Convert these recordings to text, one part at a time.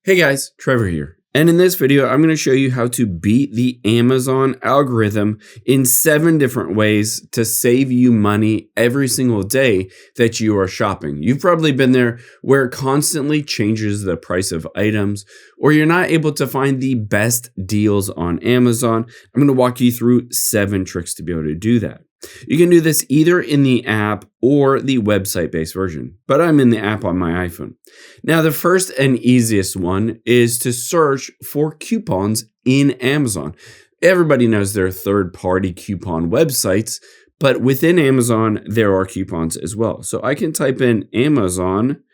Hey guys, Trevor here. And in this video, I'm going to show you how to beat the Amazon algorithm in 7 different ways to save you money every single day that you are shopping. You've probably been there where it constantly changes the price of items, or you're not able to find the best deals on Amazon. I'm going to walk you through 7 tricks to be able to do that. You can do this either in the app or the website-based version, but I'm in the app on my iPhone. Now, the first and easiest one is to search for coupons in Amazon. Everybody knows there are third-party coupon websites, but within Amazon, there are coupons as well. So I can type in Amazon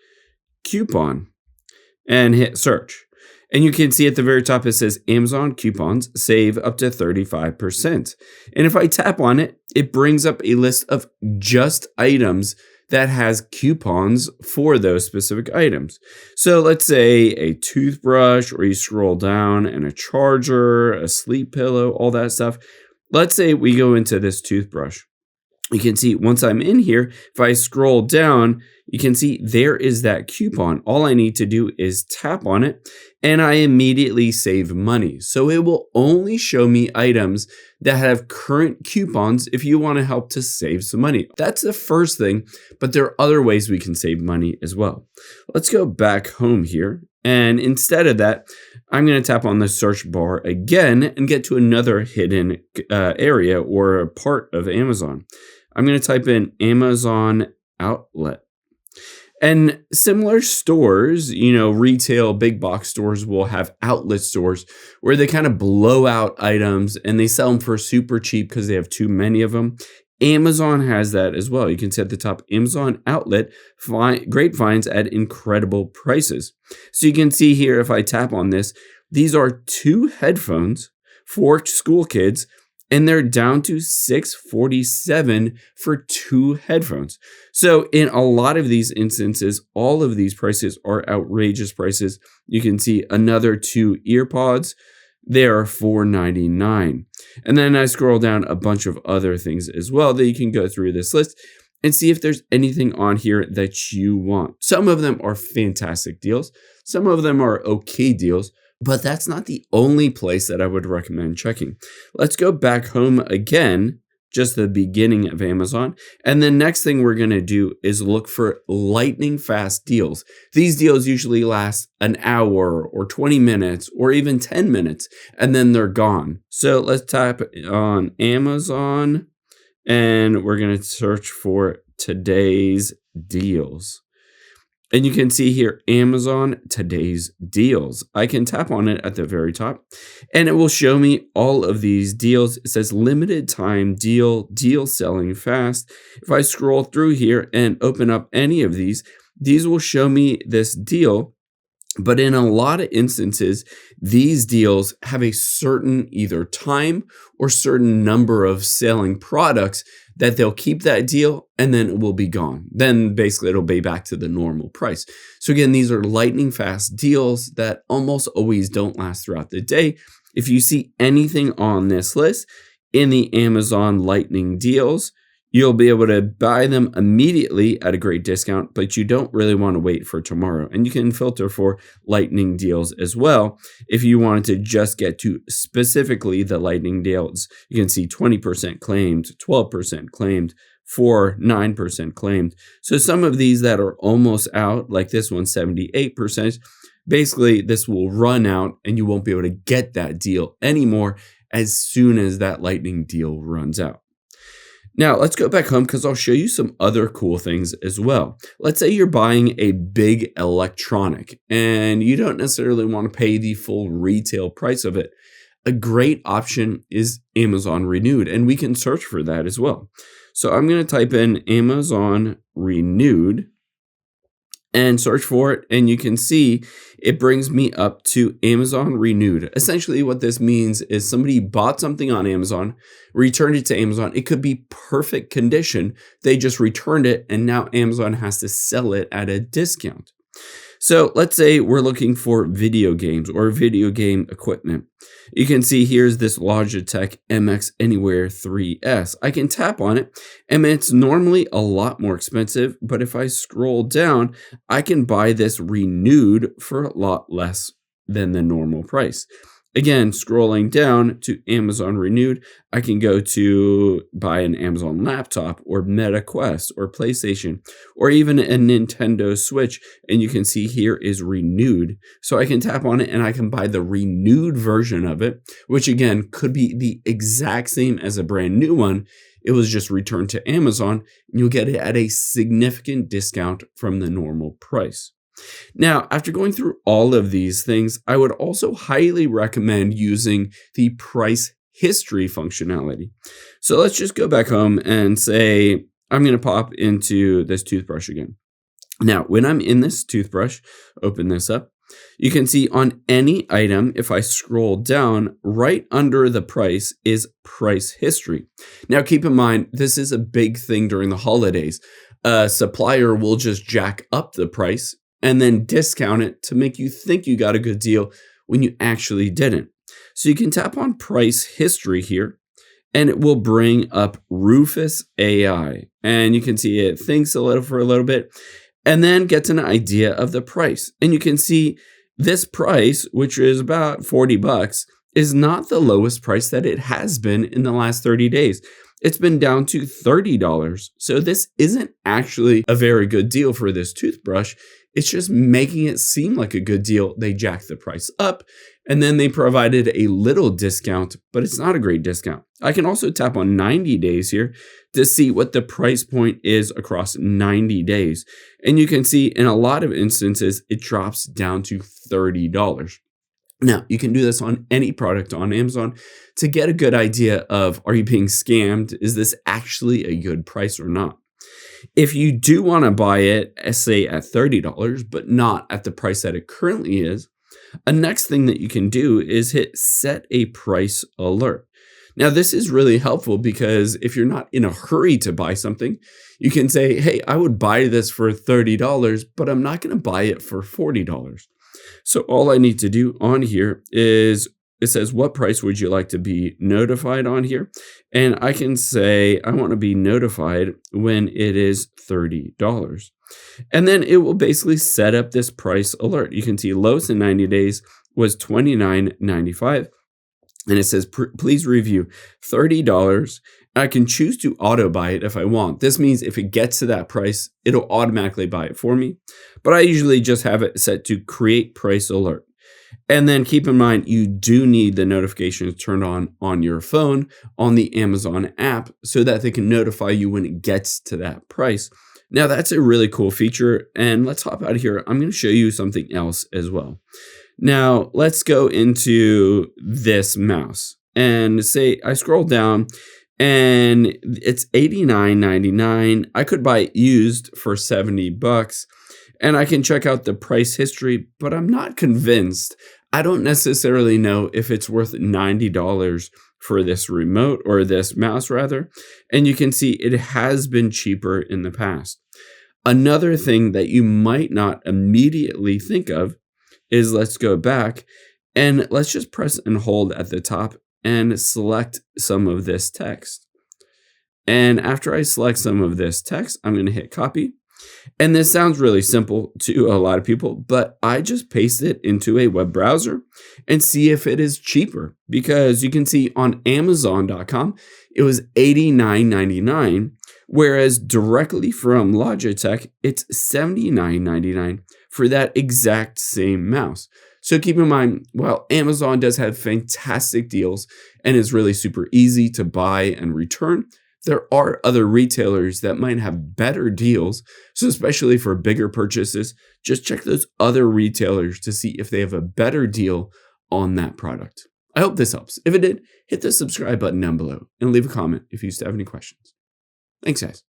coupon and hit search. And you can see at the very top, it says Amazon coupons save up to 35%. And if I tap on it, it brings up a list of just items that has coupons for those specific items. So let's say a toothbrush, or you scroll down, and a charger, a sleep pillow, all that stuff. Let's say we go into this toothbrush. You can see once I'm in here, if I scroll down, you can see there is that coupon. All I need to do is tap on it and I immediately save money. So it will only show me items that have current coupons if you want to help to save some money. That's the first thing, but there are other ways we can save money as well. Let's go back home here. And instead of that, I'm going to tap on the search bar again and get to another hidden area or a part of Amazon. I'm going to type in Amazon outlet. And similar stores, retail big box stores will have outlet stores where they kind of blow out items and they sell them for super cheap because they have too many of them. Amazon has that as well. You can see at the top, Amazon outlet, great finds at incredible prices. So you can see here, if I tap on this, these are 2 headphones for school kids, and they're down to $647 for 2 headphones. So in a lot of these instances, all of these prices are outrageous prices. You can see another 2 earpods. They are $499. And then I scroll down a bunch of other things as well that you can go through this list and see if there's anything on here that you want. Some of them are fantastic deals. Some of them are okay deals. But that's not the only place that I would recommend checking. Let's go back home again, just the beginning of Amazon. And the next thing we're going to do is look for lightning fast deals. These deals usually last an hour or 20 minutes or even 10 minutes, and then they're gone. So let's tap on Amazon and we're going to search for today's deals. And you can see here, Amazon today's deals. I can tap on it at the very top and it will show me all of these deals. It says limited time deal selling fast. If I scroll through here and open up any of these will show me this deal. But in a lot of instances, these deals have a certain either time or certain number of selling products that they'll keep that deal and then it will be gone. Then basically it'll be back to the normal price. So again, these are lightning fast deals that almost always don't last throughout the day. If you see anything on this list in the Amazon lightning deals, you'll be able to buy them immediately at a great discount, but you don't really want to wait for tomorrow. And you can filter for lightning deals as well. If you wanted to just get to specifically the lightning deals, you can see 20% claimed, 12% claimed, 9% claimed. So some of these that are almost out, like this one, 78%, basically this will run out and you won't be able to get that deal anymore as soon as that lightning deal runs out. Now, let's go back home because I'll show you some other cool things as well. Let's say you're buying a big electronic and you don't necessarily want to pay the full retail price of it. A great option is Amazon Renewed, and we can search for that as well. So I'm going to type in Amazon Renewed and search for it, and you can see it brings me up to Amazon Renewed. Essentially what this means is somebody bought something on Amazon, returned it to Amazon. It could be perfect condition. They just returned it and now Amazon has to sell it at a discount. So let's say we're looking for video games or video game equipment. You can see here's this Logitech MX Anywhere 3S. I can tap on it and it's normally a lot more expensive, but if I scroll down, I can buy this renewed for a lot less than the normal price. Again, scrolling down to Amazon Renewed, I can go to buy an Amazon laptop or Meta Quest or PlayStation or even a Nintendo Switch. And you can see here is Renewed. So I can tap on it and I can buy the renewed version of it, which again could be the exact same as a brand new one. It was just returned to Amazon and you'll get it at a significant discount from the normal price. Now, after going through all of these things, I would also highly recommend using the price history functionality. So let's just go back home and say, I'm going to pop into this toothbrush again. Now, when I'm in this toothbrush, open this up, you can see on any item, if I scroll down, right under the price is price history. Now, keep in mind, this is a big thing during the holidays. A supplier will just jack up the price and then discount it to make you think you got a good deal when you actually didn't. So you can tap on price history here and it will bring up Rufus AI. And you can see it thinks for a little bit and then gets an idea of the price. And you can see this price, which is about $40, is not the lowest price that it has been in the last 30 days. It's been down to $30. So this isn't actually a very good deal for this toothbrush. It's just making it seem like a good deal. They jacked the price up and then they provided a little discount, but it's not a great discount. I can also tap on 90 days here to see what the price point is across 90 days. And you can see in a lot of instances, it drops down to $30. Now, you can do this on any product on Amazon to get a good idea of, are you being scammed? Is this actually a good price or not? If you do want to buy it, say at $30, but not at the price that it currently is, a next thing that you can do is hit set a price alert. Now, this is really helpful because if you're not in a hurry to buy something, you can say, hey, I would buy this for $30, but I'm not going to buy it for $40. So all I need to do on here is it says, what price would you like to be notified on here? And I can say, I want to be notified when it is $30. And then it will basically set up this price alert. You can see lowest in 90 days was $29.95. And it says, please review $30. I can choose to auto buy it if I want. This means if it gets to that price, it'll automatically buy it for me. But I usually just have it set to create price alert. And then keep in mind, you do need the notifications turned on your phone on the Amazon app so that they can notify you when it gets to that price. Now, that's a really cool feature. And let's hop out of here. I'm going to show you something else as well. Now, let's go into this mouse and say I scroll down and it's $89.99. I could buy it used for $70 and I can check out the price history, but I'm not convinced. I don't necessarily know if it's worth $90 for this remote or this mouse rather. And you can see it has been cheaper in the past. Another thing that you might not immediately think of is let's go back and let's just press and hold at the top and select some of this text. And after I select some of this text, I'm going to hit copy. And this sounds really simple to a lot of people, but I just paste it into a web browser and see if it is cheaper, because you can see on Amazon.com, it was $89.99, whereas directly from Logitech, it's $79.99 for that exact same mouse. So keep in mind, while Amazon does have fantastic deals and is really super easy to buy and return, there are other retailers that might have better deals. So especially for bigger purchases, just check those other retailers to see if they have a better deal on that product. I hope this helps. If it did, hit the subscribe button down below and leave a comment if you still have any questions. Thanks, guys.